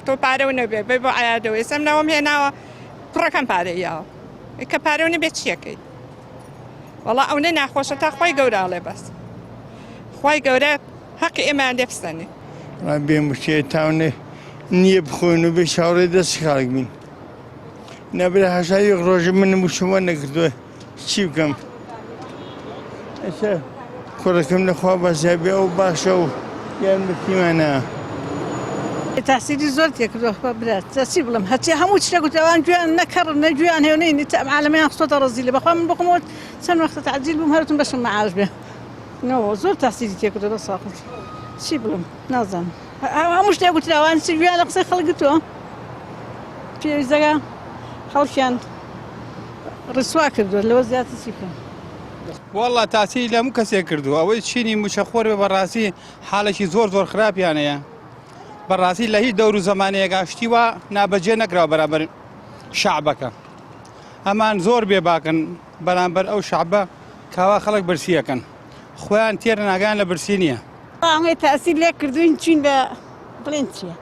تۆ پارەونە بێ بێ بۆ عیادەوە ئێسم ناوەم هێناوە پڕەکەم پارەیاوە کە پارەونە بێت چیەکەی وەڵا ئەوە ناخۆشە تا خۆی گەوراڵێ بەس خۆی گەورە حەقی ئێمان لێ بستنی بێم بچێ تاونێ نییە بخۆین و بێ چاوڕێ دەستی خاڵک بین نەبرە هەشاری ڕۆژە منم وشمە نەکردووە چی بکەم ئێستا کوڕەکەم لەخوا بەزای بێ ئەو باشە و یارمەتیمانە تحصیلی زۆر تێکردوە برات چی بڵم هەچی هەموو شتێک گوتەوان گوێیان نەکەڕن نەگوێیان هێونەی عالەمەیان خستۆتە ڕەزیلە بەخوا من بخۆمەوە چەند وەختە تەعجیل بووم هەرتون بەشم مەعاش بێ زۆر تحصیلی تێکردووە بەساقت چی بڵم نازانم هەموو شتێک گوتراوان چی گوێیان لە قسەی خەڵکتەوە پێویستەکە خەڵکیان ڕسوا کردووە لەوە زیاتر چی بکەم والله تاسی لە هەموو کەسێک کردو ئەوەی چینی موچەخۆر بێ بەڕاستی حاڵێکی زۆر خراپیانەیە بەڕاستی لە هیچ دەور و زەمانەیەکا شتیوە نابەجێ نەکراوە بەرامبەر شەعبەکە ئەمان زۆر بێباکن بەرامبەر ئەو شەعبە کاوا خەڵک برسیەکەن خۆیان تێر ناگیان لە برسی نییە ئەوەی تاسییر لێ کردوین چین بە بڵێن چییە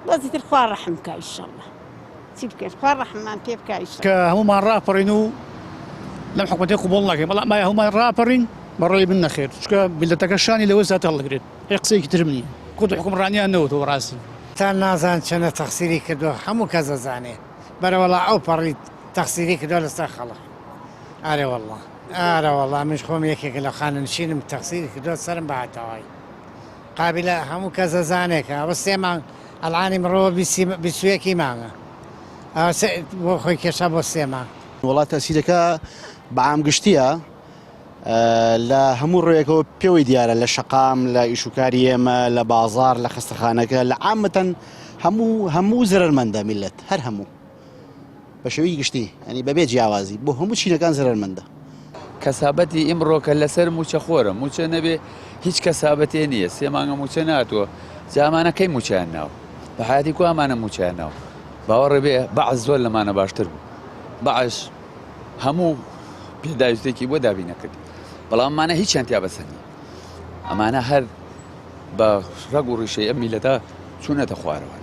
بەزی تر خوا ڕەحم بکە ئینشەڵڵا چی بکەین خوا ڕەحممان پێ بکە ئینشەڵڵا کە هەموومان ڕاپەڕین و لەم حکوومەتێ قبوڵ ناکەین بەڵام مای هەموومان ڕاپەڕین بەڕێی من نەخێر چکە بیلەتەکە شانی لەوە زیاتر هەڵدەگرێت هیچ قسەیەکی ترم نییە کۆت حکومڕانیان نەوتەوە ڕاستی تا نازان چەنە تەقسیری کردووە هەموو کەس دەزانێ بەرەوەڵا ئەو پەڕی تەقسیری کردووە لەسەر خەڵک ئارە وەڵا منش خۆم یەکێکە لە خانەنشینم تەقسیری کردووە سەرم بەهاتەوای قابلە هەموو کەس دەزانێکە ئەوە سێ مانگ ئەڵانی مرۆڤ 21 مانگە بۆ خۆی کێشا بۆ 3 مانگ وڵات تەسیرەکە بەعام گشتیە لە هەموو ڕێیەکەوە پێوەی دیارە لە شەقام لە ئیشوکاری ئێمە لە بازار لە خستەخانەکە لە عامەتەن هەموو زرەرمەندە میلەت هەر هەموو بە شێوەی گشتی ئەنی بەبێ جیاوازی بۆ هەموو چینەکان زرەرمەندە کەسابەتی ئیمڕۆکە لەسەر موچەخۆرە موچە نەبێ هیچ کەسابەتێ نییە 3 مانگە موچە ناتوە جامانەکەی موچیان ناوە بە حیاتی کو ئەمانە موچیان ناوە باوەڕێ بێ بەعز زۆر لەمانە باشتر بوو بەعش هەموو پێداویستێکی بۆ دابی نەکردی بەڵام ئەمانە هیچیان تیا بەسەنی ئەمانە هەر بە ڕەگ و ڕیشەی ئەم میلەتە چوونەتە خوارەوە